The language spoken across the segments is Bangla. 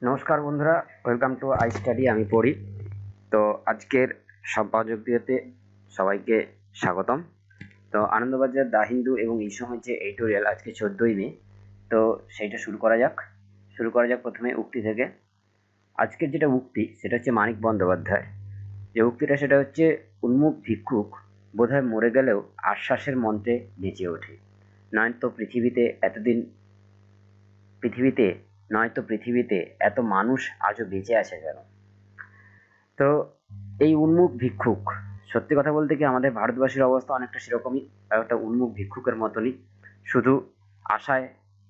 নমস্কার বন্ধুরা, ওয়েলকাম টু আই স্টাডি। আমি পড়ি। তো আজকের সম্পাদক দিয়েতে সবাইকে স্বাগতম। তো আনন্দবাজার, দা হিন্দু এবং এই সময় যে এডিটোরিয়াল আজকে 14ই মে, তো সেইটা শুরু করা যাক প্রথমে উক্তি থেকে। আজকের যেটা উক্তি সেটা হচ্ছে মানিক বন্দ্যোপাধ্যায় যে উক্তিটা, সেটা হচ্ছে উন্মুখ ভিক্ষুক বোধহয় মরে গেলেও আশ্বাসের মন্ত্রে বেঁচে ওঠে। নয়তো পৃথিবীতে নয়তো পৃথিবীতে এত মানুষ আজও বেঁচে আছে কেন? তো এই উন্মুখ ভিক্ষুক, সত্যি কথা বলতে কি আমাদের ভারতবাসীর অবস্থা অনেকটা সেরকমই, একটা উন্মুখ ভিক্ষুকের মতনই। শুধু আশায়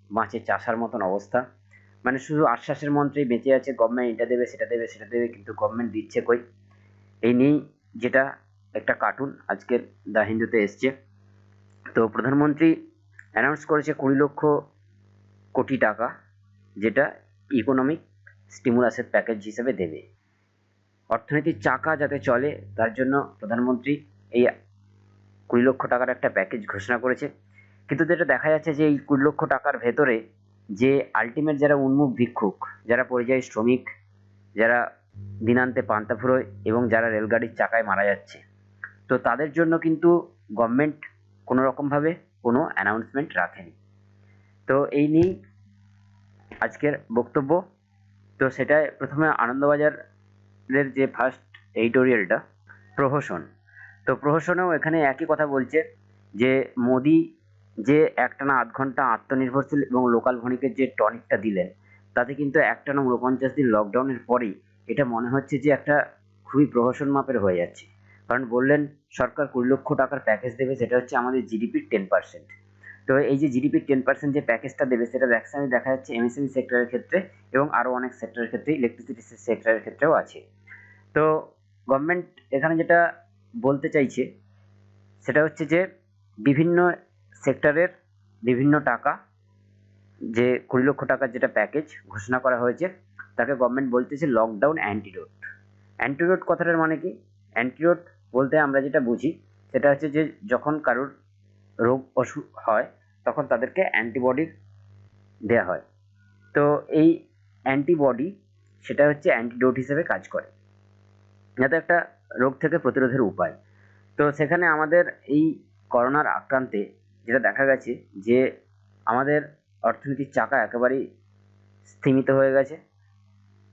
বাঁচে চাষার মতন অবস্থা। মানে শুধু আশ্বাসের মন্ত্রেই বেঁচে আছে, গভর্নমেন্ট এটা দেবে সেটা দেবে সেটা দেবে, কিন্তু গভর্নমেন্ট দিচ্ছে কই? এই নিয়েই যেটা একটা কার্টুন আজকের দ্য হিন্দুতে এসছে। তো প্রধানমন্ত্রী অ্যানাউন্স করেছে 20 লক্ষ কোটি টাকা, যেটা ইকোনমিক স্টিমুলাসের প্যাকেজ হিসেবে দেবে। অর্থনীতির চাকা যাতে চলে তার জন্য প্রধানমন্ত্রী এই 20 লক্ষ টাকার একটা প্যাকেজ ঘোষণা করেছে। কিন্তু যেটা দেখা যাচ্ছে যে এই 20 লক্ষ টাকার ভেতরে যে আলটিমেট যারা উন্মুখ ভিক্ষুক, যারা পরিযায়ী শ্রমিক, যারা দিনান্তে পান্তা ফুরোয় এবং যারা রেলগাড়ির চাকায় মারা যাচ্ছে, তো তাদের জন্য কিন্তু গভর্নমেন্ট কোনো রকমভাবে কোনো অ্যানাউন্সমেন্ট রাখেনি। তো এই নিয়েই আজকের বক্তব্য। তো সেটাই প্রথমে আনন্দবাজারের যে ফার্স্ট এডিটোরিয়ালটা, প্রহসন। তো প্রহসনেও এখানে একই কথা বলছে যে মোদি যে একটানা 8 ঘন্টা আত্মনির্ভরশীল এবং লোকাল ভনিকের যে টনিকটা দিলেন, তাতে কিন্তু একটানা 49 দিন লকডাউনের পরেই এটা মনে হচ্ছে যে একটা খুবই প্রহসন মাপের হয়ে যাচ্ছে। কারণ বললেন সরকার 20 লক্ষ টাকার প্যাকেজ দেবে, সেটা হচ্ছে আমাদের জিডিপির 10%। তো এই যে জিডিপির 10% যে প্যাকেজটা দেবে, সেটা ম্যাক্সিমাম দেখা যাচ্ছে এমএসএমই সেক্টরের ক্ষেত্রে এবং আরও অনেক সেক্টরের ক্ষেত্রে, ইলেকট্রিসিটি সেক্টরের ক্ষেত্রেও আছে। তো গভর্নমেন্ট এখানে যেটা বলতে চাইছে সেটা হচ্ছে যে বিভিন্ন সেক্টরের বিভিন্ন টাকা, যে 20 লক্ষ টাকার যেটা প্যাকেজ ঘোষণা করা হয়েছে, তাকে গভর্নমেন্ট বলতেছে লকডাউন অ্যান্টিডোট। অ্যান্টিডোট কথাটার মানে কি? অ্যান্টিডোট বলতে আমরা যেটা বুঝি সেটা হচ্ছে যে যখন কারোর রোগ অসুখ হয় তখন তাদেরকে অ্যান্টিবডি দেওয়া হয়। তো এই অ্যান্টিবডি সেটা হচ্ছে অ্যান্টিডোট হিসেবে কাজ করে, যাতে একটা রোগ থেকে প্রতিরোধের উপায়। তো সেখানে আমাদের এই করোনার আক্রান্তে যেটা দেখা গেছে যে আমাদের অর্থনীতির চাকা একেবারেই স্থিমিত হয়ে গেছে।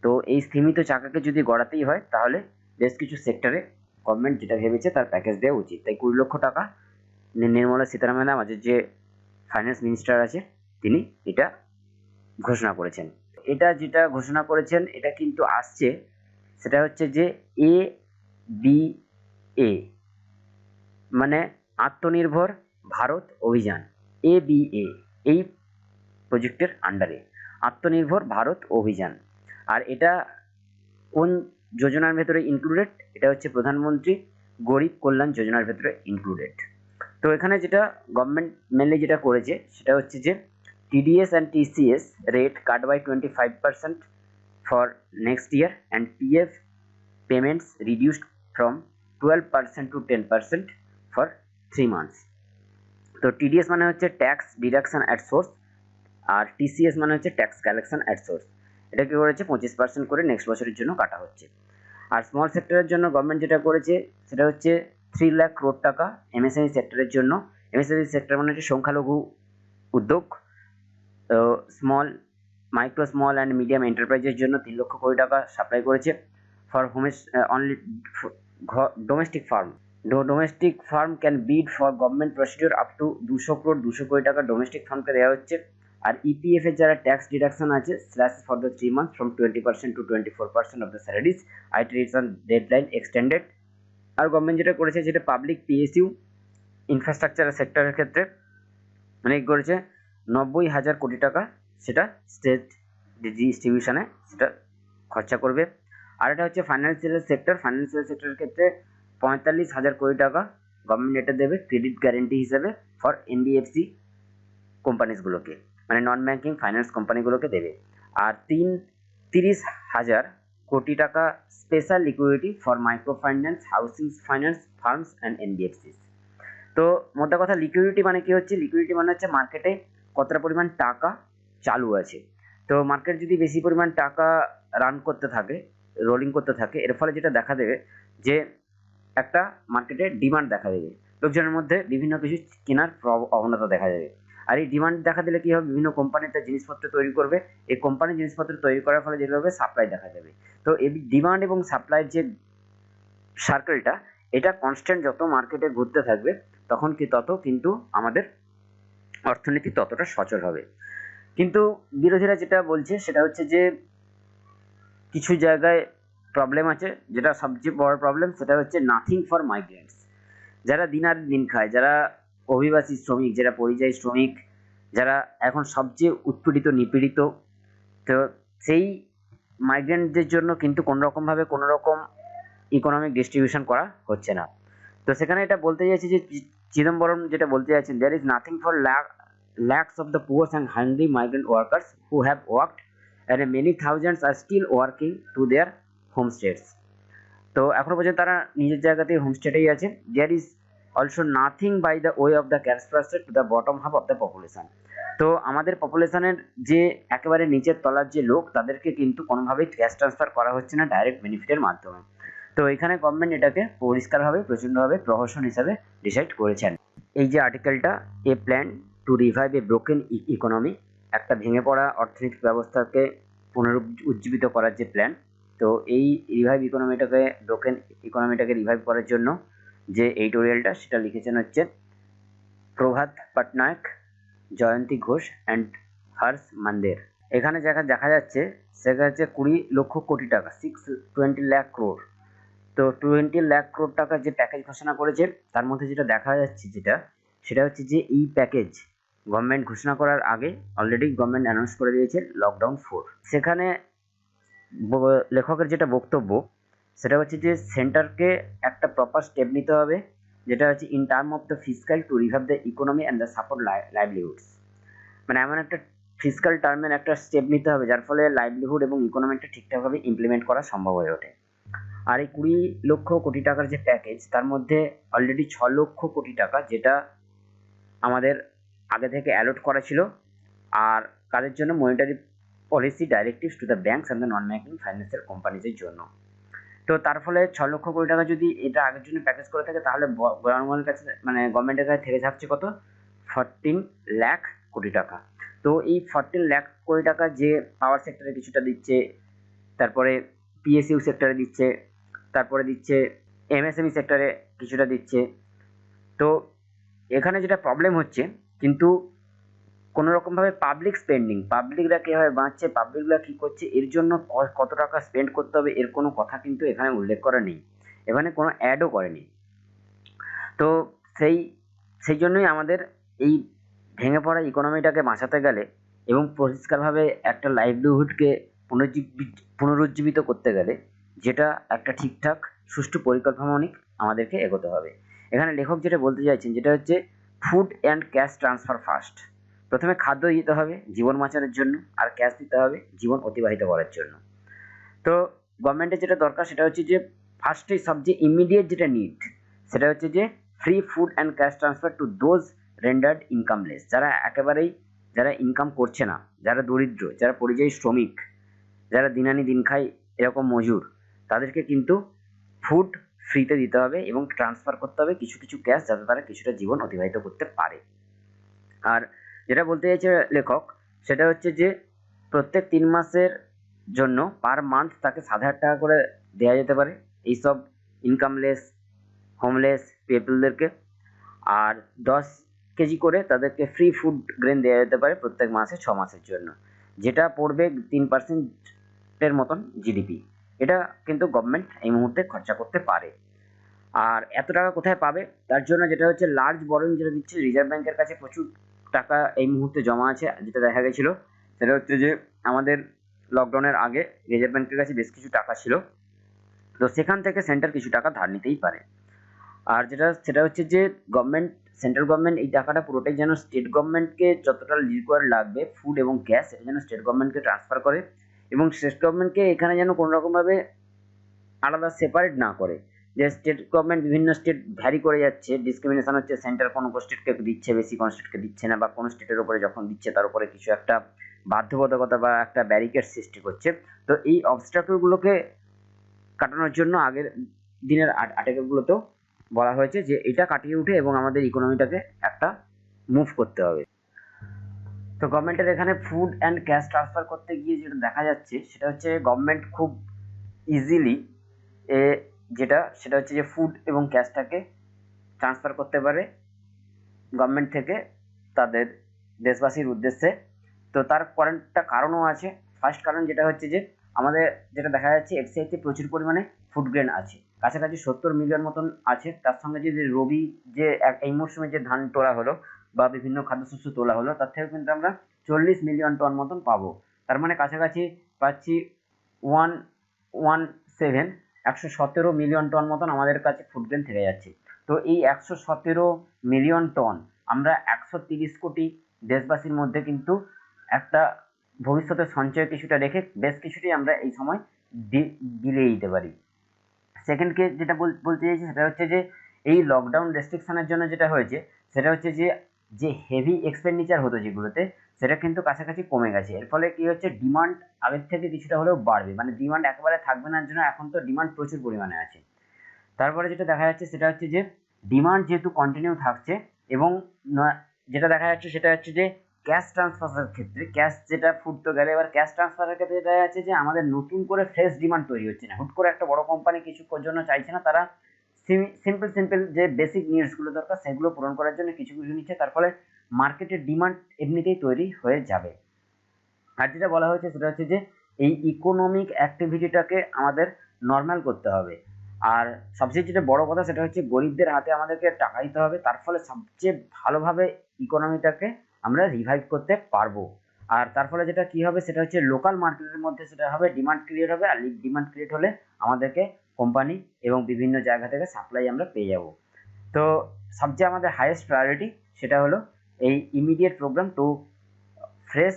তো এই স্থিমিত চাকাকে যদি গড়াতেই হয় তাহলে বেশ কিছু সেক্টরে গভর্নমেন্ট যেটা ভেবেছে তার প্যাকেজ দেওয়া উচিত। তাই 20 লক্ষ টাকা নির্মলা সীতারামন আমাদের যে ফাইন্যান্স মিনিস্টার আছে তিনি এটা ঘোষণা করেছেন। এটা যেটা ঘোষণা করেছেন এটা কিন্তু আসছে, সেটা হচ্ছে যে এ বি এ, মানে আত্মনির্ভর ভারত অভিযান। ABA, এই প্রজেক্টের আন্ডারে আত্মনির্ভর ভারত অভিযান। আর এটা কোন যোজনার ভেতরে ইনক্লুডেড? এটা হচ্ছে প্রধানমন্ত্রী গরিব কল্যাণ যোজনার ভেতরে ইনক্লুডেড। তো এখানে যেটা গভর্নমেন্ট মেনলি যেটা করেছে সেটা হচ্ছে যে TDS and TCS rate cut by 25% for next year and PF payments reduced from 12% to 10% for 3 months। তো TDS মানে হচ্ছে ট্যাক্স ডিডাকশন অ্যাট সোর্স, আর TCS মানে হচ্ছে ট্যাক্স কালেকশন অ্যাট সোর্স। এটা কি করেছে 25% করে নেক্সট বছরের জন্য কাটা হচ্ছে। আর স্মল সেক্টরের জন্য গভর্নমেন্ট যেটা করেছে সেটা হচ্ছে 3 লাখ crore টাকা MSME সেক্টরের জন্য। MSME সেক্টর মানে হচ্ছে সংখ্যালঘু উদ্যোগ। তো মাইক্রো স্মল অ্যান্ড মিডিয়াম এন্টারপ্রাইজের জন্য 3 লক্ষ কোটি টাকা সাপ্লাই করেছে। For homes only domestic firm, domestic firm can bid for government procedure up to 200 crore, 200 কোটি টাকা ডোমেস্টিক ফার্মকে দেওয়া হচ্ছে। আর EPF এর যারা ট্যাক্স ডিডাকশন আছে slash for the 3 months from 20% to 24% of the salaries, IT return deadline extended. আর গভর্নমেন্ট যেটা করেছে যেটা পাবলিক PSU ইনফ্রাস্ট্রাকচার সেক্টরের ক্ষেত্রে মানে কি করেছে 90,000 কোটি টাকা সেটা স্টেট ডিস্ট্রিবিউশনে সেটা খরচা করবে। আর এটা হচ্ছে ফাইন্যান্সিয়াল সেক্টরের ক্ষেত্রে 45,000 কোটি টাকা গভর্নমেন্ট এটা দেবে ক্রেডিট গ্যারেন্টি হিসেবে ফর NBFC কোম্পানিজগুলোকে, মানে নন ব্যাংকিং ফাইন্যান্স কোম্পানিগুলোকে দেবে। আর 30,000 কোটি টাকা special liquidity for micro finance, housing finance, firms and NBFC। তো মোদ্দা কথা লিকুইডিটি মানে কি হচ্ছে? লিকুইডিটি মানে হচ্ছে মার্কেটে কতটা পরিমাণ টাকা চালু আছে। তো মার্কেট যদি বেশি পরিমাণ টাকা রান করতে থাকে, রোলিং করতে থাকে, এর ফলে যেটা দেখা দেবে যে একটা মার্কেটে ডিমান্ড দেখা দেবে, লোকজনের মধ্যে বিভিন্ন কিছু কেনার প্রবণতা দেখা যাবে। আর এই ডিমান্ড দেখা দিলে কি হবে, বিভিন্ন কোম্পানিতে জিনিসপত্র তৈরি করবে, এই কোম্পানি জিনিসপত্র তৈরি করার ফলে যেটা হবে সাপ্লাই দেখা যাবে। তো এই ডিমান্ড এবং সাপ্লাইয়ের যে সার্কেলটা, এটা কনস্ট্যান্ট যত মার্কেটে ঘুরতে থাকবে তখন তত কিন্তু আমাদের অর্থনীতি ততটা সচল হবে। কিন্তু বিরোধীরা যেটা বলছে সেটা হচ্ছে যে কিছু জায়গায় প্রবলেম আছে, যেটা সবচেয়ে বড় প্রবলেম সেটা হচ্ছে নাথিং ফর মাইগ্রেন্টস। যারা দিন খায়, যারা অভিবাসী শ্রমিক, যারা পরিযায়ী শ্রমিক, যারা এখন সবচেয়ে উৎপীড়িত নিপীড়িত, তো সেই মাইগ্রেন্টদের জন্য কিন্তু কোনোরকমভাবে কোনোরকম ইকোনমিক ডিস্ট্রিবিউশন করা হচ্ছে না। তো সেখানে এটা বলতে চাইছি যে চিদম্বরম যেটা বলতে চাইছেন, there is nothing for lakhs of the poor and hungry migrant workers who have worked and many thousands are still working to their homestays. তো এখনো পর্যন্ত তারা নিজের জায়গাতে হোমস্টেটেই আছে। There is also nothing by the way of the cash transfer to the bottom half of the population. তো আমাদের পপুলেশনের যে একেবারে নিচের তলার যে লোক, তাদেরকে কিন্তু কোনোভাবেই ক্যাশ ট্রান্সফার করা হচ্ছে না ডাইরেক্ট বেনিফিটের মাধ্যমে। তো এখানে গভর্নমেন্ট এটাকে পরিষ্কারভাবে প্রচণ্ডভাবে প্রহসন হিসাবে ডিসাইড করেছেন। এই যে আর্টিকেলটা, a plan to revive a broken economy, একটা ভেঙে পড়া অর্থনৈতিক ব্যবস্থাকে পুনরুজ্জীবিত করার যে প্ল্যান, তো এই ব্রোকেন ইকোনমিটাকে রিভাইভ করার জন্য যে এডিটোরিয়ালটা সেটা লিখেছেন হচ্ছে প্রভাত পটনায়ক, জয়ন্তী ঘোষ অ্যান্ড হর্ষ মান্দের। এখানে দেখা যাচ্ছে সেটা হচ্ছে 20 লক্ষ কোটি টাকা, 620 lakh crore। তো 20 lakh crore টাকার যে প্যাকেজ ঘোষণা করেছে, তার মধ্যে যেটা দেখা যাচ্ছে সেটা হচ্ছে যে এই প্যাকেজ গভর্নমেন্ট ঘোষণা করার আগে অলরেডি গভর্নমেন্ট অ্যানাউন্স করে দিয়েছে লকডাউন 4। সেখানে লেখকের যেটা বক্তব্য সেটা হচ্ছে যে সেন্টারকে একটা প্রপার স্টেপ নিতে হবে, যেটা হচ্ছে in term of the fiscal to revive the economy and the support livelihoods. মানে এমন একটা ফিসক্যাল টার্মের একটা স্টেপ নিতে হবে যার ফলে লাইভলিহুড এবং ইকোনমিটা ঠিকঠাকভাবে ইমপ্লিমেন্ট করা সম্ভব হয়ে ওঠে। আর এই 20 লক্ষ কোটি টাকার যে প্যাকেজ, তার মধ্যে অলরেডি 6 লক্ষ কোটি টাকা যেটা আমাদের আগে থেকে অ্যালট করা ছিল, আর কাদের জন্য, monetary policy directives to the banks and the non banking financial কোম্পানিজের জন্য। তো তার ফলে 6 লক্ষ কোটি টাকা যদি এটা আগের জন্য প্যাকেজ করে থাকে, তাহলে গভর্নমেন্টের কাছে মানে গভর্নমেন্টের কাছে থেকে থাকছে কত, 14 লাখ কোটি টাকা। তো এই 14 লাখ কোটি টাকা যে পাওয়ার সেক্টরে কিছুটা দিচ্ছে, তারপরে পিএসইউ সেক্টরে দিচ্ছে, তারপরে দিচ্ছে এমএসএমই সেক্টরে কিছুটা দিচ্ছে। তো এখানে যেটা প্রবলেম হচ্ছে, কিন্তু কোনো রকমভাবে পাবলিক স্পেন্ডিং, পাবলিকরা কীভাবে বাঁচছে, পাবলিকরা কী করছে, এর জন্য কত টাকা স্পেন্ড করতে হবে, এর কোনো কথা কিন্তু এখানে উল্লেখ করা নেই, এখানে কোনো অ্যাডও করেনি। তো সেই জন্যই আমাদের এই ভেঙে পড়া ইকোনমিটাকে বাঁচাতে গেলে এবং পরিষ্কারভাবে একটা লাইভলিহুডকে পুনরুজ্জীবিত করতে গেলে, যেটা একটা ঠিকঠাক সুষ্ঠু পরিকল্পনানিক আমাদেরকে এগোতে হবে। এখানে লেখক যেটা বলতে চাইছেন, যেটা হচ্ছে food and cash transfer first. প্রথমে খাদ্য দিতে হবে জীবন বাঁচানোর জন্য, আর ক্যাশ দিতে হবে জীবন অতিবাহিত করার জন্য। তো গভর্নমেন্টের যেটা দরকার সেটা হচ্ছে যে ফার্স্টে সবচেয়ে ইমিডিয়েট যেটা নিড সেটা হচ্ছে যে free food and cash transfer to those rendered incomeless, যারা ইনকাম করছে না, যারা দরিদ্র, যারা পরিযায়ী শ্রমিক, যারা দিন খায় এরকম মজুর, তাদেরকে কিন্তু ফুড ফ্রিতে দিতে হবে এবং ট্রান্সফার করতে হবে কিছু কিছু ক্যাশ, যাতে তারা কিছুটা জীবন অতিবাহিত করতে পারে। আর যেটা বলতে চাইছে লেখক সেটা হচ্ছে যে প্রত্যেক 3 মাসের জন্য পার মান্থ তাকে 7,000 টাকা করে দেওয়া যেতে পারে এইসব ইনকামলেস হোমলেস পিপলদেরকে, আর 10 কেজি করে তাদেরকে ফ্রি ফুড গ্রেন দেওয়া যেতে পারে প্রত্যেক মাসে 6 মাসের জন্য, যেটা পড়বে 3%-এর মতন জিডিপি। এটা কিন্তু গভর্নমেন্ট এই মুহূর্তে খরচা করতে পারে। আর এত টাকা কোথায় পাবে, তার জন্য যেটা হচ্ছে লার্জ বরোইং যেটা দিচ্ছে, রিজার্ভ ব্যাংকের কাছে প্রচুর টাকা এই মুহূর্তে জমা আছে। যেটা দেখা গেছিলো সেটা হচ্ছে যে আমাদের লকডাউনের আগে রিজার্ভ ব্যাংকের কাছে বেশ কিছু টাকা ছিল, তো সেখান থেকে সেন্টার কিছু টাকা ধার নিতেই পারে। আর সেটা হচ্ছে যে সেন্ট্রাল গভর্নমেন্ট এই টাকাটা পুরোটাই যেন স্টেট গভর্নমেন্টকে যতটা রিকোয়ার লাগবে ফুড এবং গ্যাস, সেটা যেন স্টেট গভর্নমেন্টকে ট্রান্সফার করে, এবং স্টেট গভর্নমেন্টকে এখানে যেন কোনো রকমভাবে আলাদা সেপারেট না করে। যে স্টেট গভর্নমেন্ট বিভিন্ন স্টেট ভ্যারি করে যাচ্ছে, ডিসক্রিমিনেশন হচ্ছে, সেন্টার কোনো স্টেটকে দিচ্ছে বেশি, কোনো স্টেটকে দিচ্ছে না, বা কোনো স্টেটের উপরে যখন দিচ্ছে তার উপরে কিছু একটা বাধ্যবাধকতা বা একটা ব্যারিকেড সৃষ্টি করছে। তো এই অবস্ট্রাকলগুলোকে কাটানোর জন্য আগের দিনের আর্টিকেলগুলোতেও বলা হয়েছে যে এটা কাটিয়ে উঠে এবং আমাদের ইকোনমিটাকে একটা মুভ করতে হবে। তো গভর্নমেন্টের এখানে ফুড অ্যান্ড ক্যাশ ট্রান্সফার করতে গিয়ে যেটা দেখা যাচ্ছে সেটা হচ্ছে গভর্নমেন্ট খুব ইজিলি সেটা হচ্ছে যে ফুড এবং ক্যাশটাকে ট্রান্সফার করতে পারে গভর্নমেন্ট থেকে তাদের দেশবাসীর উদ্দেশ্যে। তো তার কয়েকটা কারণও আছে। ফার্স্ট কারণ যেটা হচ্ছে যে আমাদের যেটা দেখা যাচ্ছে এফসিআইতে প্রচুর পরিমাণে ফুড গ্রেন আছে, কাছাকাছি 70 মিলিয়ন মতন আছে। তার সঙ্গে যদি রবি যে এই মরশুমে যে ধান তোলা হলো বা বিভিন্ন খাদ্যশস্য তোলা হলো তার থেকে কিন্তু আমরা 40 মিলিয়ন টন মতন পাবো। তার মানে কাছাকাছি পাচ্ছি 117 মিলিয়ন টন মতন আমাদের কাছে ফুড গ্রেন থেকে যাচ্ছে। তো এই 117 মিলিয়ন টন আমরা 130 কোটি দেশবাসীর মধ্যে কিন্তু একটা ভবিষ্যতে সঞ্চয় কিছুটা রেখে বেশ কিছুটি আমরা এই সময় বিলিয়ে দিতে পারি। সেকেন্ড কেস যেটা বলতে চাইছি সেটা হচ্ছে যে এই লকডাউন রেস্ট্রিকশনের জন্য যেটা হয়েছে সেটা হচ্ছে যে হেভি এক্সপেন্ডিচার হতো যেগুলোতে সেটা কিন্তু কাছাকাছি কমে গেছে। এর ফলে কি হচ্ছে ডিমান্ড আগের থেকে কিছুটা হলেও বাড়বে, মানে ডিমান্ড একেবারে থাকবে না জন্য এখন তো ডিমান্ড প্রচুর পরিমাণে আছে। তারপরে যেটা দেখা যাচ্ছে সেটা হচ্ছে যে ডিমান্ড যেহেতু কন্টিনিউ থাকছে এবং যেটা দেখা যাচ্ছে সেটা হচ্ছে যে ক্যাশ ট্রান্সফারের ক্ষেত্রে ক্যাশ যেটা ফুড তো গেলে এবার ক্যাশ ট্রান্সফারের ক্ষেত্রে দেখা যাচ্ছে যে আমাদের নতুন করে ফ্রেশ ডিমান্ড তৈরি হচ্ছে না। হুট করে একটা বড় কোম্পানি কিছু জন্য চাইছে না, তারা সিম্পল যে বেসিক নিডসগুলো দরকার সেগুলো পূরণ করার জন্য কিছু কিছু নিচ্ছে, তার ফলে মার্কেটের ডিমান্ড এমনিতেই তৈরি হয়ে যাবে। আর যেটা বলা হয়েছে সেটা হচ্ছে যে এই ইকোনমিক অ্যাক্টিভিটিটাকে আমাদের নর্মাল করতে হবে। আর সবচেয়ে যেটা বড় কথা সেটা হচ্ছে গরিবদের হাতে আমাদেরকে টাকা দিতে হবে, তার ফলে সবচেয়ে ভালোভাবে ইকোনমিটাকে আমরা রিভাইভ করতে পারবো। আর তার ফলে যেটা কি হবে সেটা হচ্ছে লোকাল মার্কেটের মধ্যে সেটা হবে ডিমান্ড ক্রিয়েট হবে, আর ডিমান্ড ক্রিয়েট হলে আমাদেরকে কোম্পানি এবং বিভিন্ন জায়গা থেকে সাপ্লাই আমরা পেয়ে যাব। তো সবচেয়ে আমাদের হাইয়েস্ট প্রায়োরিটি সেটা হলো এই immediate programme to fresh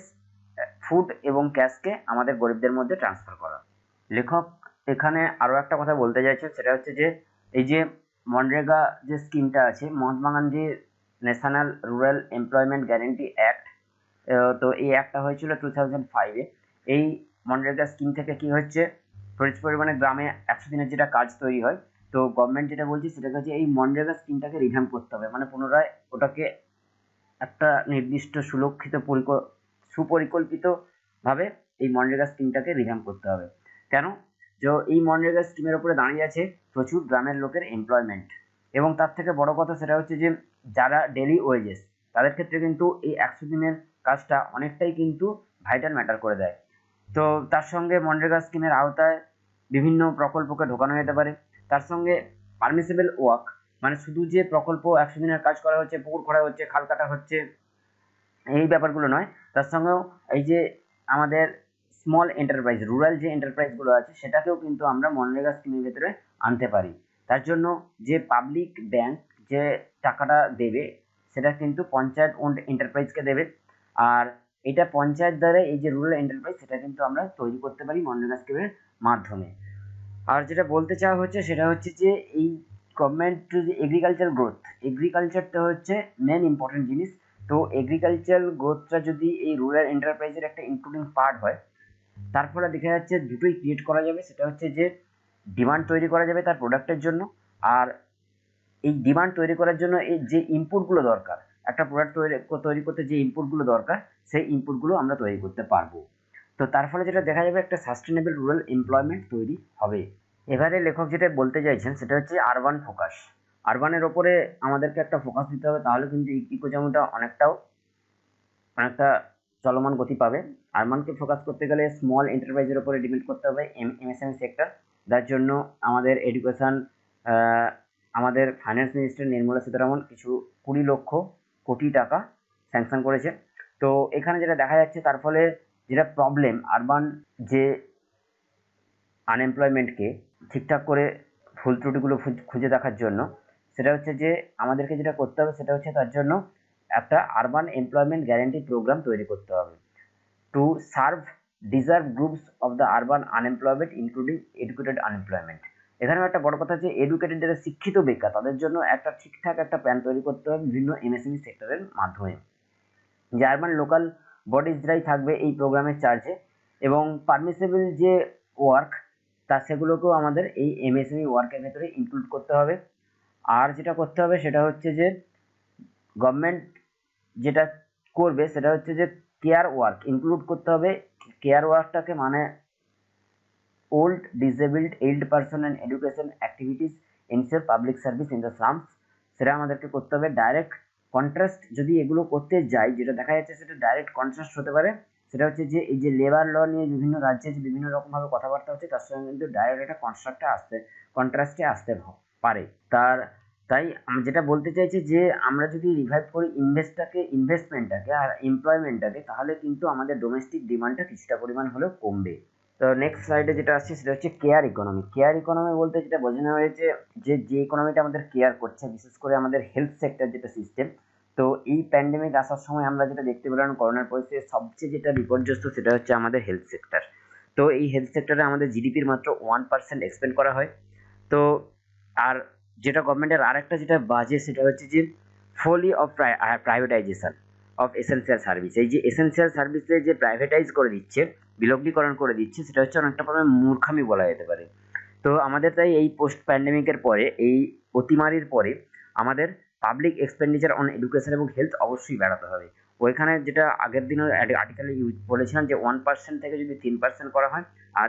food এবং ক্যাশকে আমাদের গরিবদের মধ্যে ট্রান্সফার করা। লেখক এখানে আরও একটা কথা বলতে চাইছে সেটা হচ্ছে যে এই যে মনরেগা যে স্কিমটা আছে, Mahatma Gandhi national rural employment guarantee act, তো এই অ্যাক্টটা হয়েছিল 2005-এ। এই মনরেগা স্কিম থেকে কি হচ্ছে প্রচুর পরিমাণে গ্রামে 100 দিনের যেটা কাজ তৈরি হয়, তো গভর্নমেন্ট যেটা বলছে সেটা হচ্ছে এই মনরেগা স্কিমটাকে রিভ্যাম্প করতে হবে, মানে পুনরায় ওটাকে একটা নির্দিষ্ট সুপরিকল্পিতভাবে এই মনরেগা স্কিমটাকে রিভ্যাম্প করতে হবে। কেন? যে এই মনরেগা স্কিমের উপরে দাঁড়িয়ে আছে প্রচুর গ্রামের লোকের এমপ্লয়মেন্ট, এবং তার থেকে বড় কথা সেটা হচ্ছে যে যারা ডেলি ওয়েজেস তাদের ক্ষেত্রে কিন্তু এই 100 দিনের কাজটা অনেকটাই কিন্তু ভাইটাল ম্যাটার করে দেয়। তো তার সঙ্গে মনরেগা স্কিমের আওতায় বিভিন্ন প্রকল্পকে ঢোকানো যেতে পারে। তার সঙ্গে পারমিসিবল ওয়ার্ক, মানে শুধু যে প্রকল্প 100 দিনের কাজ করা হচ্ছে, পুকুর খোঁড়া হচ্ছে, খাল কাটা হচ্ছে, এই ব্যাপারগুলো নয়, তার সঙ্গেও এই যে আমাদের স্মল এন্টারপ্রাইজ রুরাল যে এন্টারপ্রাইজগুলো আছে সেটাকেও কিন্তু আমরা মনরেগা স্কিমের ভেতরে আনতে পারি। তার জন্য যে পাবলিক ব্যাংক যে টাকাটা দেবে সেটা কিন্তু পঞ্চায়েত ওন্ড এন্টারপ্রাইজকে দেবে, আর এটা পঞ্চায়েত দ্বারা এই যে রুরাল এন্টারপ্রাইজ সেটা কিন্তু আমরা তৈরি করতে পারি মনরেগা স্কিমের মাধ্যমে। আর যেটা বলতে চাওয়া হচ্ছে সেটা হচ্ছে যে এই গভর্নমেন্ট যে এগ্রিকালচারটা হচ্ছে মেন ইম্পর্টেন্ট জিনিস। তো এগ্রিকালচারাল গ্রোথটা যদি এই রুরাল এন্টারপ্রাইজের একটা ইনক্লুডিং পার্ট হয় তার ফলে দেখা যাচ্ছে দুটোই ক্রিয়েট করা যাবে, সেটা হচ্ছে যে ডিমান্ড তৈরি করা যাবে তার প্রোডাক্টের জন্য, আর এই ডিমান্ড তৈরি করার জন্য এই যে ইনপুটগুলো দরকার একটা প্রোডাক্ট তৈরি করতে যে ইনপুটগুলো দরকার সেই ইনপুটগুলো আমরা তৈরি করতে পারবো। তো তার ফলে যেটা দেখা যাবে একটা সাস্টেনেবল রুরাল এমপ্লয়মেন্ট তৈরি হবে। এবারে লেখক যেটা বলতে চাইছেন সেটা হচ্ছে আরবান ফোকাস। আরবানের ওপরে আমাদেরকে একটা ফোকাস দিতে হবে, তাহলে কিন্তু ইকোজমিটা অনেকটা চলমান গতি পাবে। আরবানকে ফোকাস করতে গেলে স্মল এন্টারপ্রাইজের উপরে ডিপেন্ড করতে হবে, এমএসএমই সেক্টর। যার জন্য আমাদের এডুকেশন আমাদের ফাইন্যান্স মিনিস্টার নির্মলা সীতারামন কিছু 20 লক্ষ কোটি টাকা স্যাংশন করেছে। তো এখানে যেটা দেখা যাচ্ছে তার ফলে যেটা প্রবলেম আরবান যে আনএমপ্লয়মেন্টকে ঠিকঠাক করে ভুল ত্রুটিগুলো খুঁজে দেখার জন্য সেটা হচ্ছে যে আমাদেরকে যেটা করতে হবে সেটা হচ্ছে তার জন্য একটা আরবান এমপ্লয়মেন্ট গ্যারান্টি প্রোগ্রাম তৈরি করতে হবে to serve deserve groups of the urban unemployment including educated unemployment. এখানেও একটা বড় কথা হচ্ছে এডুকেটেড যারা শিক্ষিত বেকার তাদের জন্য একটা ঠিকঠাক একটা প্ল্যান তৈরি করতে হবে বিভিন্ন এমএসএমই সেক্টরের মাধ্যমে। যে আরবান লোকাল বডিজরাই থাকবে এই প্রোগ্রামের চার্জে, এবং পারমিসেবল যে ওয়ার্ক সেগুলোকেও আমাদের এই এমএসএমই ওয়ার্কের ভেতরে ইনক্লুড করতে হবে। আর যেটা করতে হবে সেটা হচ্ছে যে গভর্নমেন্ট যেটা করবে সেটা হচ্ছে যে কেয়ার ওয়ার্ক ইনক্লুড করতে হবে। কেয়ার ওয়ার্কটাকে মানে old, disabled, eld person and education activities ensure public service in the slums, সেটা আমাদেরকে করতে হবে। ডাইরেক্ট কন্ট্রাস্ট যদি এগুলো করতে যাই, যেটা দেখা যাচ্ছে সেটা ডাইরেক্ট কন্ট্রাস্ট হতে পারে, সেটা হচ্ছে যে এই যে লেবার ল নিয়ে বিভিন্ন রাজ্যে যে বিভিন্ন রকমভাবে কথাবার্তা হচ্ছে তার সঙ্গে কিন্তু ডাইরেক্ট একটা কন্ট্রাস্টে আসতে পারে। তাই আমি যেটা বলতে চাইছি যে আমরা যদি রিভাইভ করি ইনভেস্টমেন্টটাকে আর এমপ্লয়মেন্টটাকে, তাহলে কিন্তু আমাদের ডোমেস্টিক ডিমান্ডটা কিছুটা পরিমাণ হলেও কমবে। তো নেক্সট স্লাইডে যেটা আসছে সেটা হচ্ছে কেয়ার ইকোনমি। কেয়ার ইকোনমি বলতে যেটা বোঝানো হয়েছে যে ইকোনমিটা আমাদের কেয়ার করছে, বিশেষ করে আমাদের হেলথ সেক্টর যেটা সিস্টেম। তো এই প্যান্ডেমিক আসার সময় আমরা যেটা দেখতে পেলাম করোনার পরিস্থিতি সবচেয়ে যেটা বিপর্যস্ত সেটা হচ্ছে আমাদের হেলথ সেক্টর। তো এই হেলথ সেক্টরে আমাদের জিডিপির মাত্র 1% এক্সপেন্ড করা হয়। তো আর যেটা গভর্নমেন্টের আরেকটা যেটা বাজে সেটা হচ্ছে যে folly of privatization of essential service. এই যে এসেনশিয়াল সার্ভিসে যে প্রাইভেটাইজ করে দিচ্ছে, বিলগ্নিকরণ করে দিচ্ছে, সেটা হচ্ছে অনেকটা পরিমাণে মূর্খামি বলা যেতে পারে। তো আমাদের তাই এই পোস্ট প্যান্ডেমিকের পরে, এই অতিমারির পরে আমাদের পাবলিক এক্সপেন্ডিচার অন এডুকেশন এবং হেলথ অবশ্যই বাড়াতে হবে। ওইখানে যেটা আগের দিনের আর্টিকেলে বলেছিলাম যে 1% থেকে যদি 3% করা হয়, আর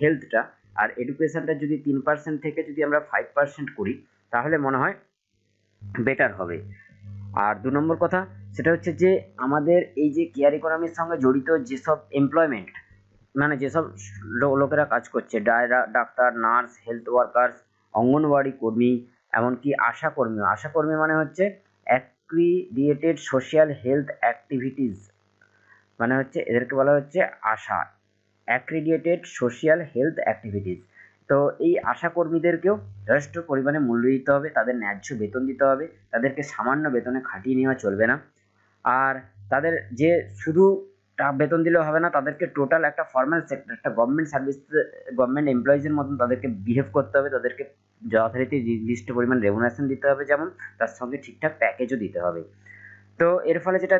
হেলথটা আর এডুকেশনটা যদি 3% থেকে যদি আমরা 5% করি, তাহলে মনে হয় বেটার হবে। আর 2 নম্বর কথা সেটা হচ্ছে যে আমাদের এই যে কেয়ার ইকোনমির সঙ্গে জড়িত যেসব এমপ্লয়মেন্ট, মানে যেসব লোকেরা কাজ করছে, doctor, nurse, health workers, anganwadi কর্মী, এমনকি আশাকর্মী মানে হচ্ছে অ্যাক্রিডিয়েটেড সোশ্যাল হেলথ অ্যাক্টিভিটিস, মানে হচ্ছে এদেরকে বলা হচ্ছে আশা, অ্যাক্রিডিয়েটেড সোশ্যাল হেলথ অ্যাক্টিভিটিস। তো এই আশা কর্মীদেরকেও যথেষ্ট পরিমাণে মূল্য দিতে হবে, তাদের ন্যায্য বেতন দিতে হবে, তাদেরকে সামান্য বেতনে খাটিয়ে নেওয়া চলবে না। আর তাদের যে শুধু বেতন দিলেও হবে না, তাদেরকে টোটাল একটা ফর্মাল সেক্টর, একটা গভর্নমেন্ট এমপ্লয়িজের মতন তাদেরকে বিহেভ করতে হবে, তাদেরকে যথারীতি নির্দিষ্ট পরিমাণ রেমুনারেশন দিতে হবে যেমন, তার সঙ্গে ঠিকঠাক প্যাকেজও দিতে হবে। তো এর ফলে যেটা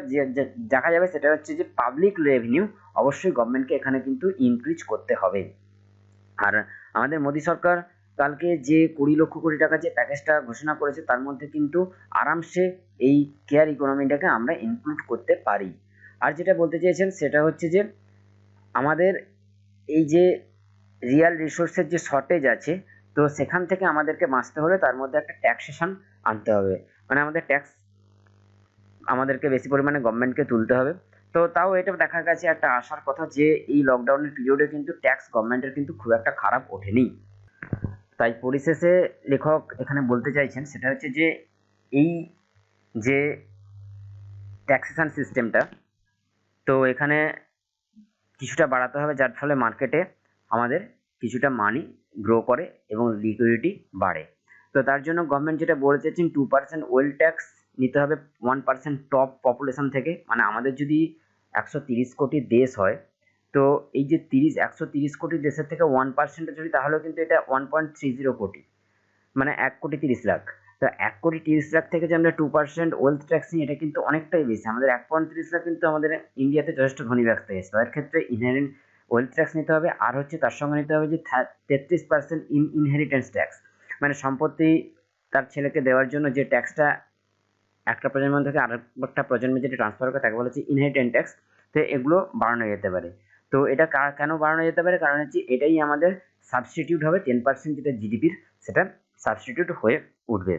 দেখা যাবে সেটা হচ্ছে যে পাবলিক রেভিনিউ অবশ্যই গভর্নমেন্টকে এখানে কিন্তু ইনক্রিজ করতে হবে। আর আমাদের মোদী সরকার কালকে যে 20 লক্ষ কোটি টাকা যে প্যাকেজটা ঘোষণা করেছে, তার মধ্যে কিন্তু আরামসে এই কেয়ার ইকোনমিটাকে আমরা ইনক্লুড করতে পারি। আর যেটা বলতে চেয়েছেন সেটা হচ্ছে যে আমাদের এই যে রিয়াল রিসোর্সের যে শর্টেজ আছে, তো সেখান থেকে আমাদেরকে বাঁচতে হলে তার মধ্যে একটা ট্যাক্সেশন আনতে হবে, মানে আমাদের ট্যাক্স আমাদেরকে বেশি পরিমাণে গভর্নমেন্টকে তুলতে হবে। তো তাও এটা দেখা গেছে একটা আশার কথা যে এই লকডাউনের পিরিয়ডে কিন্তু ট্যাক্স গভর্নমেন্টের কিন্তু খুব একটা খারাপ ওঠেনি। তাই পরিশেষে লেখক এখানে বলতে চাইছেন সেটা হচ্ছে যে এই যে ট্যাক্সেশন সিস্টেমটা, তো এখানে কিছুটা বাড়াতে হবে যার ফলে মার্কেটে আমাদের কিছুটা মানি গ্রো করে এবং লিকুইডিটি বাড়ে। তো তার জন্য গভর্নমেন্ট যেটা বলে চাইছেন 2% ওয়েলথ ট্যাক্স নিতে হবে 1% টপ পপুলেশন থেকে। মানে আমাদের যদি 130 কোটি দেশ হয়, তো এই যে 130 কোটি দেশের থেকে 1% যদি, তাহলেও কিন্তু এটা 1.30 কোটি, মানে 1,30,00,000। তো 1,30,00,000 থেকে যে আমরা 2% ওয়েলথ ট্যাক্স নিই, এটা কিন্তু অনেকটাই বেশি। আমাদের 1.30 লাখ কিন্তু আমাদের ইন্ডিয়াতে যথেষ্ট ধনী ব্যক্তি আছে, তাদের ক্ষেত্রে ইনহেরিটেন্স ওয়েলথ ট্যাক্স নিতে হবে। আর হচ্ছে তার সঙ্গে নিতে হবে যে 33% ইনহেরিটেন্স ট্যাক্স, মানে সম্পত্তি তার ছেলেকে দেওয়ার জন্য যে ট্যাক্সটা একটা প্রজন্ম থেকে আরেকটা প্রজন্মে যেটা ট্রান্সফার করে তাকে বলা হচ্ছে ইনহেরিটেন্স ট্যাক্স। তো এগুলো বাড়ানো যেতে পারে। তো এটা কেন বাড়ানো যেতে পারে, কারণ হচ্ছে এটাই আমাদের সাবস্টিটিউট হবে 10% যেটা জিডিপির, সেটা সাবস্টিটিউট হয়ে উঠবে।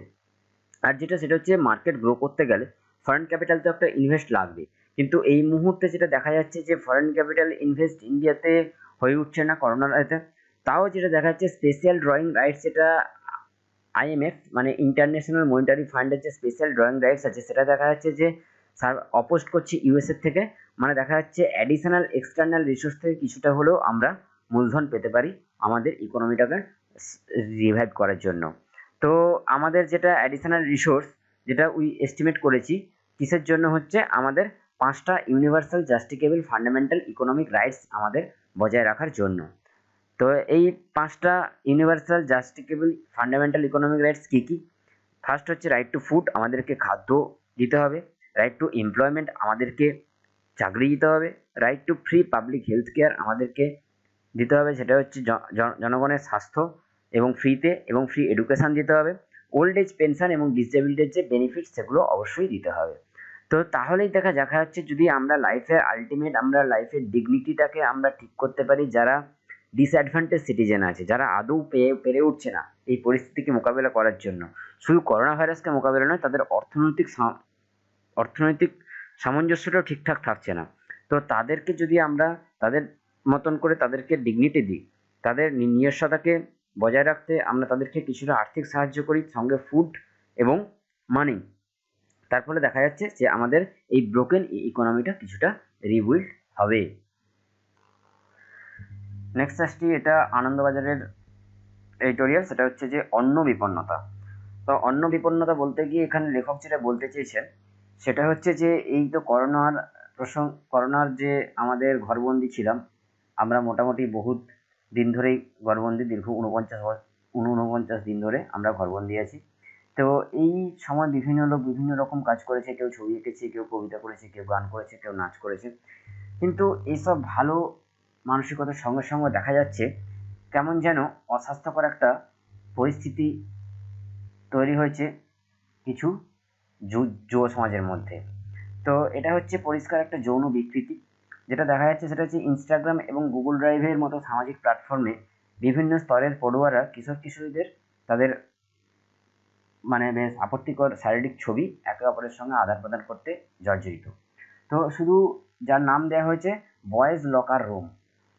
আর সেটা হচ্ছে মার্কেট গ্রো করতে গেলে ফরেন ক্যাপিটাল তো একটা ইনভেস্ট লাগবে, কিন্তু এই মুহূর্তে যেটা দেখা যাচ্ছে যে ফরেন ক্যাপিটাল ইনভেস্ট ইন্ডিয়াতে হয়ে উঠছে না করোনার এতে। তাও যেটা দেখা যাচ্ছে স্পেশাল ড্রয়িং রাইটস, যেটা আইএমএফ মানে ইন্টারন্যাশনাল মনিটারি ফান্ডের যে স্পেশাল ড্রয়িং রাইটস আছে, সেটা দেখা যাচ্ছে যে অপোজ করছে ইউএসএর থেকে। মানে দেখা যাচ্ছে অ্যাডিশনাল এক্সটার্নাল রিসোর্স থেকে কিছুটা হলেও আমরা মূলধন পেতে পারি আমাদের ইকোনমিটাকে রিভাইভ করার জন্য। তো আমাদের যেটা অ্যাডিশনাল রিসোর্স, যেটা এস্টিমেট করেছি কিসের জন্য হচ্ছে, আমাদের 5টা ইউনিভার্সাল জাস্টিকেবল ফান্ডামেন্টাল ইকোনমিক রাইটস আমাদের বজায় রাখার জন্য। তো এই 5টা ইউনিভার্সাল জাস্টিকেবল ফান্ডামেন্টাল ইকোনমিক রাইটস কী কী? ফার্স্ট হচ্ছে রাইট টু ফুড, আমাদেরকে খাদ্য দিতে হবে। রাইট টু এমপ্লয়মেন্ট, আমাদেরকে চাকরি দিতে হবে, right two free public health care আমাদেরকে দিতে হবে, সেটা হচ্ছে জনগণের স্বাস্থ্য এবং ফ্রিতে এবং ফ্রি এডুকেশন দিতে হবে। ওল্ড এজ পেনশন এবং ডিসেবিলিটির যে বেনিফিট সেগুলো অবশ্যই দিতে হবে। তো তাহলেই দেখা যাচ্ছে যদি আমরা লাইফে আলটিমেট আমরা লাইফের ডিগনিটিটাকে আমরা ঠিক করতে পারি, যারা ডিসঅ্যাডভান্টেজ সিটিজেন আছে, যারা আদৌ পেরে উঠছে না এই পরিস্থিতিকে মোকাবেলা করার জন্য, শুধু করোনা ভাইরাসকে মোকাবেলা নয়, তাদের অর্থনৈতিক সামঞ্জস্যটাও ঠিকঠাক থাকছে না। তো তাদেরকে যদি আমরা তাদের মতন করে তাদেরকে ডিগনিটি দিই, তাদের নিজস্বতাকে বজায় রাখতে আমরা তাদেরকে কিছুটা আর্থিক সাহায্য করি, সঙ্গে ফুড এবং মানি, তার ফলে দেখা যাচ্ছে যে আমাদের এই ব্রোকেন ইকোনমিটা কিছুটা রিবিল্ড হবে। নেক্সট আসছি, এটা আনন্দবাজারের এডিটোরিয়াল, সেটা হচ্ছে যে অন্ন বিপন্নতা। তো অন্ন বিপন্নতা বলতে গিয়ে এখানে লেখক যেটা বলতে চেয়েছেন সেটা হচ্ছে যে এই তো করোনার যে আমাদের ঘরবন্দি ছিলাম, আমরা মোটামুটি বহুত দিন ধরেই ঘরবন্দি, দীর্ঘ 49 দিন ধরে আমরা ঘরবন্দি আছি। তো এই সময় বিভিন্ন লোক বিভিন্ন রকম কাজ করেছে, কেউ ছবি এঁকেছে, কেউ কবিতা করেছে, কেউ গান করেছে, কেউ নাচ করেছে। কিন্তু এইসব ভালো মানসিকতার সঙ্গে সঙ্গে দেখা যাচ্ছে কেমন যেন অস্বাস্থ্যকর একটা পরিস্থিতি তৈরি হয়েছে কিছু যুব সমাজের মধ্যে। তো এটা হচ্ছে পরিষ্কার একটা যৌন বিকৃতি। যেটা দেখা যাচ্ছে সেটা হচ্ছে ইনস্টাগ্রাম এবং গুগল ড্রাইভের মতো সামাজিক প্ল্যাটফর্মে বিভিন্ন স্তরের পড়ুয়ারা কিশোর কিশোরীদের তাদের মানে বেশ আপত্তিকর শারীরিক ছবি একে অপরের সঙ্গে আদান প্রদান করতে জর্জরিত। তো শুধু যার নাম দেওয়া হয়েছে বয়েজ লকার রুম,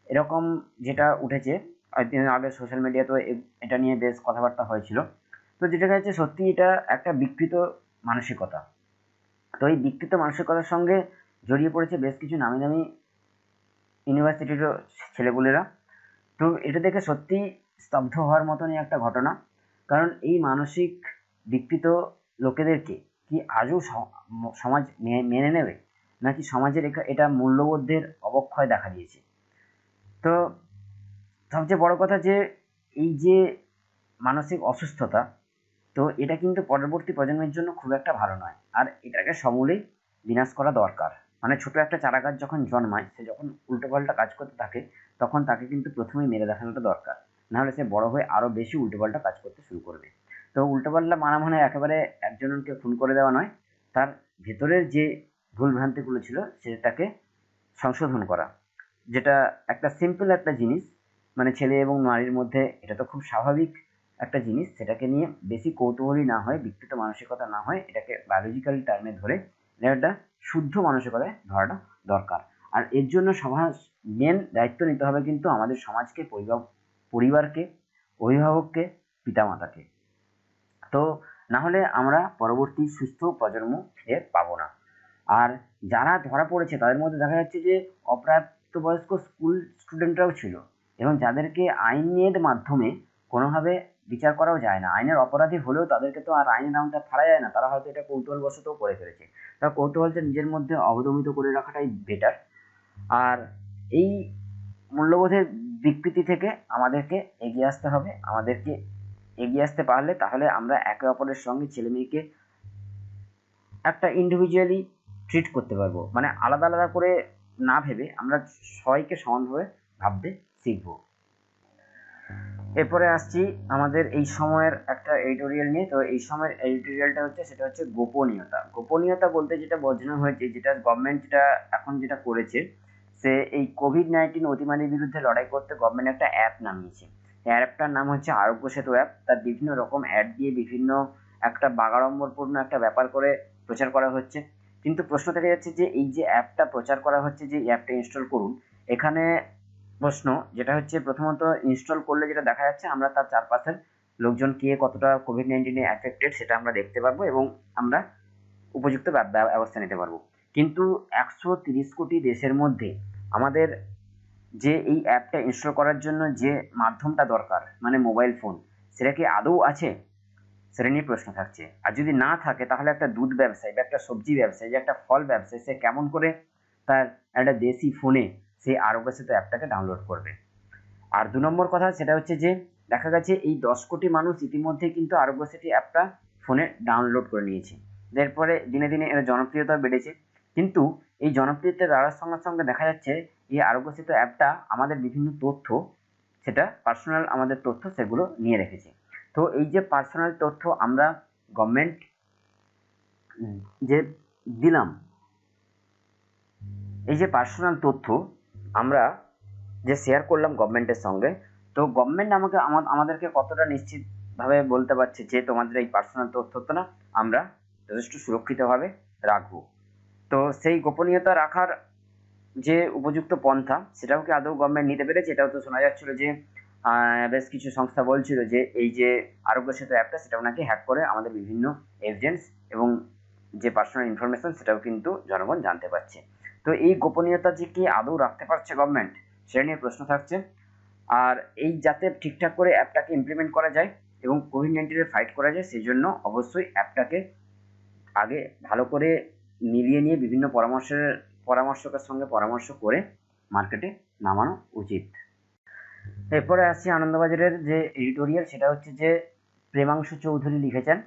এরকম যেটা উঠেছে কয়েকদিন আগে সোশ্যাল মিডিয়াতেও এটা নিয়ে বেশ কথাবার্তা হয়েছিল। তো যেটা হচ্ছে সত্যি এটা একটা বিকৃত মানসিকতা। তো এই বিকৃত মানসিকতার সঙ্গে জড়িয়ে পড়েছে বেশ কিছু নামি দামি ইউনিভার্সিটিরও ছেলেপুলেরা। তো এটা দেখে সত্যি স্তব্ধ হওয়ার মতনই একটা ঘটনা। কারণ এই মানসিক বিকৃত লোকেদেরকে কি আজও সমাজ মেনে নেবে, নাকি সমাজের এটা মূল্যবোধের অবক্ষয় দেখা দিয়েছে। তো সবচেয়ে বড় কথা যে এই যে মানসিক অসুস্থতা, তো এটা কিন্তু পরবর্তী প্রজন্মের জন্য খুব একটা ভালো নয়, আর এটাকে সমূলেই বিনাশ করা দরকার। মানে ছোট একটা চারাগাছ যখন জন্মায়, সে যখন উল্টোপাল্টা কাজ করতে থাকে তখন তাকে কিন্তু প্রথমেই মেরে দেখানোটা দরকার, নাহলে সে বড় হয়ে আরো বেশি উল্টোপাল্টা কাজ করতে শুরু করবে। তো উল্টোপাল্টা মানে একেবারে একজনকে খুন করে দেওয়া নয়, তার ভেতরের যে ভুল ভ্রান্তিগুলো ছিল সেটাকে সংশোধন করা, যেটা একটা সিম্পল একটা জিনিস, মানে ছেলে এবং নারীর মধ্যে এটা তো খুব স্বাভাবিক একটা জিনিস, সেটাকে নিয়ে বেশি কৌতূহলী না হয়, বিকৃত মানসিকতা না হয়, এটাকে বায়োলজিক্যাল টার্মে ধরে একটা শুদ্ধ মানসিকতায় ধরাটা দরকার। আর এর জন্য সমাজ মেন দায়িত্ব নিতে হবে কিন্তু আমাদের সমাজকে, পরিবারকে, অভিভাবককে, পিতামাতাকে। তো না হলে আমরা পরবর্তী সুস্থ প্রজন্ম ফিরে পাবো না। আর যারা ধরা পড়েছে তাদের মধ্যে দেখা যাচ্ছে যে অপ্রাপ্তবয়স্ক স্কুল স্টুডেন্টরাও ছিল, এবং যাদেরকে আইনের মাধ্যমে কোনোভাবে বিচার করাও যায় না, আইনের অপরাধী হলেও তাদেরকে তো আর আইনের নামটা ছাড়া যায় না, তারা হয়তো এটা কৌতূহলবশতও করে ফেলেছে। তারা কৌতূহলটা নিজের মধ্যে অবদমিত করে রাখাটাই বেটার। আর এই মূল্যবোধের বিকৃতি থেকে আমাদেরকে এগিয়ে আসতে হবে। আমাদেরকে এগিয়ে আসতে পারলে তাহলে আমরা একে অপরের সঙ্গে ছেলে মেয়েকে একটা ইন্ডিভিজুয়ালি ট্রিট করতে পারবো, মানে আলাদা আলাদা করে না ভেবে আমরা সবাইকে সমানভাবে ভাবতে শিখবো। এরপরে আসছি আমাদের এই সময়ের একটা এডিটোরিয়াল নিয়ে। তো এই সময়ের এডিটোরিয়ালটা হচ্ছে সেটা হচ্ছে গোপনীয়তা। গোপনীয়তা বলতে যেটা বোঝানো হয়েছে, যেটা গভর্নমেন্ট যেটা এখন যেটা করেছে, সে এই কোভিড-19 অতিমারির বিরুদ্ধে লড়াই করতে গভর্নমেন্ট একটা অ্যাপ নামিয়েছে। অ্যাপটার নাম হচ্ছে আরোগ্য সেতু অ্যাপ। তার বিভিন্ন রকম অ্যাড দিয়ে বিভিন্ন একটা বাগাড়ম্বরপূর্ণ একটা ব্যাপার করে প্রচার করা হচ্ছে। কিন্তু প্রশ্ন থেকে যাচ্ছে যে এই যে অ্যাপটা প্রচার করা হচ্ছে, যে অ্যাপটা ইনস্টল করুন, এখানে প্রশ্ন যেটা হচ্ছে প্রথমত ইনস্টল করলে যেটা দেখা যাচ্ছে আমরা তার চারপাশের লোকজন কে কতটা কোভিড-19 এফেক্টেড সেটা আমরা দেখতে পারবো এবং আমরা উপযুক্ত ব্যবস্থা নিতে পারবো। কিন্তু 130 কোটি দেশের মধ্যে আমাদের যে এই অ্যাপটা ইনস্টল করার জন্য যে মাধ্যমটা দরকার, মানে মোবাইল ফোন, সেটা কি আদৌ আছে, সেটা নিয়ে প্রশ্ন থাকছে। আর যদি না থাকে তাহলে একটা দুধ ব্যবসায়ী বা একটা সবজি ব্যবসায়ী বা একটা ফল ব্যবসায়ী সে কেমন করে তার একটা দেশি ফোনে সেই আরোগ্য সেতু অ্যাপটাকে ডাউনলোড করবে। আর 2 নম্বর কথা সেটা হচ্ছে যে দেখা গেছে এই 10 কোটি মানুষ ইতিমধ্যে কিন্তু আরোগ্য সেতু অ্যাপটা ফোনে ডাউনলোড করে নিয়েছে। এরপরে দিনে দিনে এর জনপ্রিয়তা বেড়েছে। কিন্তু এই জনপ্রিয়তা বাড়ার সঙ্গে সঙ্গে দেখা যাচ্ছে এই আরোগ্য সেতু অ্যাপটা আমাদের বিভিন্ন তথ্য, সেটা পার্সোনাল আমাদের তথ্য সেগুলো নিয়ে রেখেছে। তো এই যে পার্সোনাল তথ্য আমরা গভর্নমেন্ট যে দিলাম, এই যে পার্সোনাল তথ্য আমরা যে শেয়ার করলাম গভর্নমেন্টের সঙ্গে, তো গভর্নমেন্ট আমাদেরকে কতটা নিশ্চিতভাবে বলতে পারছে যে তোমাদের এই পার্সোনাল তথ্যটা আমরা যথেষ্ট সুরক্ষিতভাবে রাখবো। তো সেই গোপনীয়তা রাখার যে উপযুক্ত পন্থা সেটাও কি আদৌ গভর্নমেন্ট নিতে পেরেছে? এটাও তো শোনা যাচ্ছিল যে বেশ কিছু সংস্থা বলছিল যে এই যে আরোগ্য সেতু অ্যাপটা সেটাও নাকি হ্যাক করে আমাদের বিভিন্ন এভিডেন্স এবং যে পার্সোনাল ইনফরমেশন সেটাও কিন্তু জনগণ জানতে পারছে। তো এই গোপনীয়তা যে কি আদৌ রাখতে পারছে গভর্নমেন্ট, সেটা নিয়ে প্রশ্ন থাকছে। আর এই যাতে ঠিকঠাক করে অ্যাপটাকে ইমপ্লিমেন্ট করা যায় এবং কোভিড-19 ফাইট করা যায়, সেই জন্য অবশ্যই অ্যাপটাকে আগে ভালো করে মিলিয়ে নিয়ে বিভিন্ন পরামর্শকের সঙ্গে পরামর্শ করে মার্কেটে নামানো উচিত। এরপরে আসছি আনন্দবাজারের যে এডিটোরিয়াল, সেটা হচ্ছে যে প্রেমাংশু চৌধুরী লিখেছেন,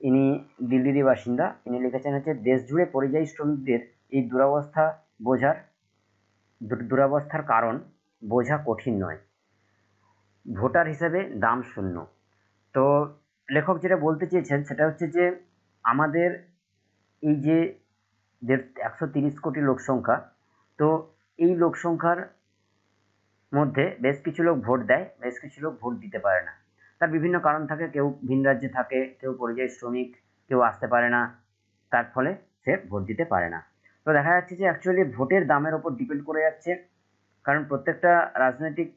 ইনি দিল্লিরই বাসিন্দা। ইনি লিখেছেন হচ্ছে দেশ জুড়ে পরিযায়ী শ্রমিকদের এই দুরবস্থার কারণ বোঝা কঠিন নয়, ভোটার হিসেবে দাম শূন্য। তো লেখক যেটা বলতে চেয়েছেন সেটা হচ্ছে যে আমাদের এই যে 130 কোটি লোক সংখ্যা, তো এই লোক সংখ্যার মধ্যে বেশ কিছু লোক ভোট দেয়, বেশ কিছু লোক ভোট দিতে পারে না। তার বিভিন্ন কারণ থাকে, কেউ ভিন রাজ্যে থাকে, কেউ পরিযায়ী শ্রমিক, কেউ আসতে পারে না, তার ফলে সে ভোট দিতে পারে না। তো দেখা যাচ্ছে যে অ্যাকচুয়ালি ভোটের দামের ওপর ডিপেন্ড করে যাচ্ছে, কারণ প্রত্যেকটা রাজনৈতিক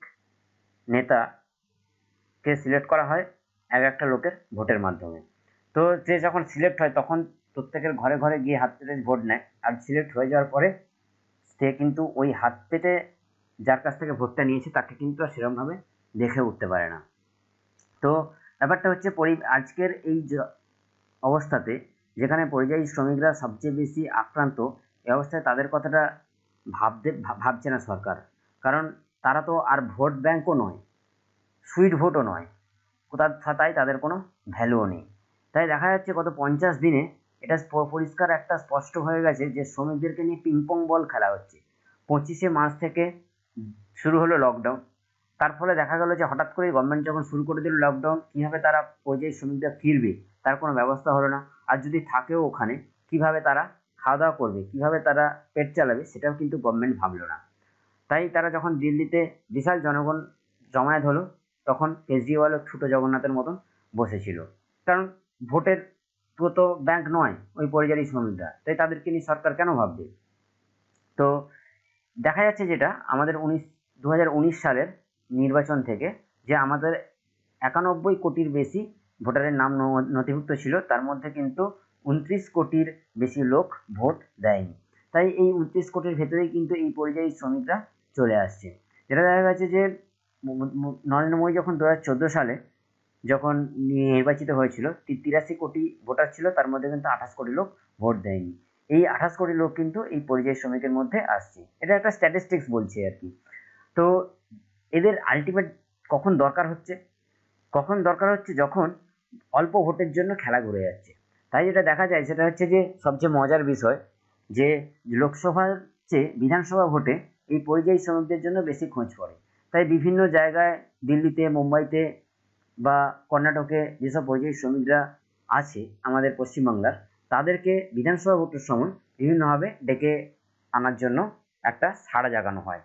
নেতাকে সিলেক্ট করা হয় একটা লোকের ভোটের মাধ্যমে। তো যে যখন সিলেক্ট হয় তখন প্রত্যেকের ঘরে ঘরে গিয়ে হাত পেতে ভোট নেয়, আর সিলেক্ট হয়ে যাওয়ার পরে সে কিন্তু ওই হাত পেতে যার কাছ থেকে ভোটটা নিয়েছে তাকে কিন্তু আর সেরকমভাবে দেখে উঠতে পারে না। তো ব্যাপারটা হচ্ছে আজকের এই অবস্থাতে যেখানে পরিযায়ী শ্রমিকরা সবচেয়ে বেশি আক্রান্ত, এই অবস্থায় তাদের কথাটা ভাবছে না সরকার, কারণ তারা তো আর ভোট ব্যাংকও নয়, সুইট ভোটও নয়, তাই তাদের কোনো ভ্যালুও নেই। তাই দেখা যাচ্ছে গত 50 দিনে এটা পরিষ্কার একটা স্পষ্ট হয়ে গেছে যে শ্রমিকদেরকে নিয়ে পিংপং বল খেলা হচ্ছে। 25শে মার্চ থেকে শুরু হলো লকডাউন, তার ফলে দেখা গেল যে হঠাৎ করেই গভর্নমেন্ট যখন শুরু করে দিল লকডাউন, কীভাবে তারা পরিযায়ী শ্রমিকরা ফিরবে তার কোনো ব্যবস্থা হলো না। আর যদি থাকেও ওখানে, কীভাবে তারা খাওয়া দাওয়া করবে, কীভাবে তারা পেট চালাবে, সেটাও কিন্তু গভর্নমেন্ট ভাবলো না। তাই তারা যখন দিল্লিতে বিশাল জনগণ জমায়েত হলো, তখন কেজরিওয়ালও ছোটো জগন্নাথের মতন বসেছিল, কারণ ভোটের তো ব্যাংক নয় ওই পরিযায়ী শ্রমিকরা, তাই তাদেরকে নিয়ে সরকার কেন ভাববে। তো দেখা যাচ্ছে যেটা আমাদের 2019 সালের নির্বাচন থেকে, যে আমাদের 91 কোটির বেশি ভোটারের নাম নথিভুক্ত ছিল, তার মধ্যে কিন্তু 29 কোটির বেশি লোক ভোট দেয়নি। তাই এই 29 কোটির ভেতরেই কিন্তু এই পরিযায়ী শ্রমিকরা চলে আসছে। যেটা দেখা গেছে যে নরেন্দ্র মোদী যখন 2014 সালে যখন নির্বাচিত হয়েছিল, 83 কোটি ভোটার ছিল, তার মধ্যে কিন্তু 28 কোটি লোক ভোট দেয়নি। এই 28 কোটি লোক কিন্তু এই পরিযায়ী শ্রমিকের মধ্যে আসছে, এটা একটা স্ট্যাটিস্টিক্স বলছে আর কি। তো এদের আলটিমেট কখন দরকার হচ্ছে, যখন অল্প ভোটের জন্য খেলা ঘুরে যাচ্ছে। তাই যেটা দেখা যায় সেটা হচ্ছে যে সবচেয়ে মজার বিষয়, যে লোকসভার চেয়ে বিধানসভা ভোটে এই পরিযায়ী শ্রমিকদের জন্য বেশি খোঁজ পড়ে। তাই বিভিন্ন জায়গায় দিল্লিতে, মুম্বাইতে বা কর্ণাটকে যেসব পরিযায়ী শ্রমিকরা আছে আমাদের পশ্চিমবাংলার, তাদেরকে বিধানসভা ভোটের সময় বিভিন্নভাবে ডেকে আনার জন্য একটা সাড়া জাগানো হয়।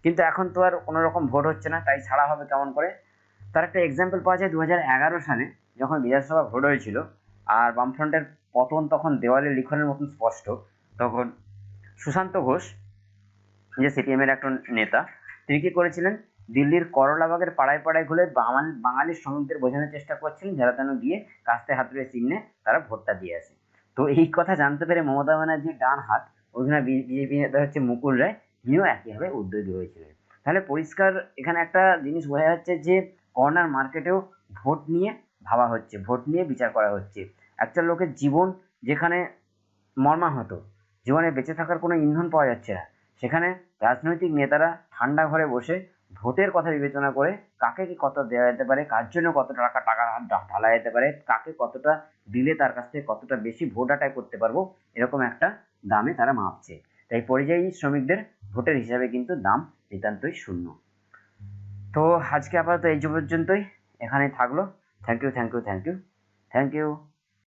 কিন্তু এখন তো আর কোনো রকম ভোট হচ্ছে না, তাই ছাড়া হবে কেমন করে। তার একটা এক্সাম্পল পাওয়া যায় 2011 সালে, যখন বিধানসভা ভোট হয়েছিল আর বামফ্রন্টের পতন তখন দেওয়ালে লিখনের মতন স্পষ্ট, তখন সুশান্ত ঘোষ, যে সিপিএমের একটা নেতা, তিনি কি করেছিলেন, দিল্লির করলাবাগের পাড়ায় পাড়ায় ঘুরে বাঙালি শ্রমিকদের বোঝানোর চেষ্টা করছিলেন যারা যেন গিয়ে কাস্তে হাতুড়ে চিহ্নে তারা ভোটটা দিয়ে আসে। তো এই কথা জানতে পেরে মমতা ব্যানার্জির ডান হাত ওখানে বিজেপি নেতা হচ্ছে মুকুল রায়, তিনিও একইভাবে উদ্যোগী হয়েছিলেন। তাহলে পরিষ্কার এখানে একটা জিনিস বোঝা যাচ্ছে যে কর্নার মার্কেটেও ভোট নিয়ে ভাবা হচ্ছে, ভোট নিয়ে বিচার করা হচ্ছে। একটা লোকের জীবন যেখানে মর্মাহত, জীবনে বেঁচে থাকার কোনো ইন্ধন পাওয়া যাচ্ছে না, সেখানে রাজনৈতিক নেতারা ঠান্ডা ঘরে বসে ভোটের কথা বিবেচনা করে কাকে কি কত দেওয়া যেতে পারে, কার জন্য কত টাকা টাকা ঢালা যেতে পারে, কাকে কতটা দিলে তার কাছ থেকে কতটা বেশি ভোট আদায় করতে পারবো, এরকম একটা দামে তারা মাপছে। তাই পরিযায়ী শ্রমিকদের ভোটের হিসাবে কিন্তু দাম নিতান্তই শূন্য। তো আজকে আপাতত এই পর্যন্তই, এখানে থাকলো। Thank you, thank you, thank you, thank you.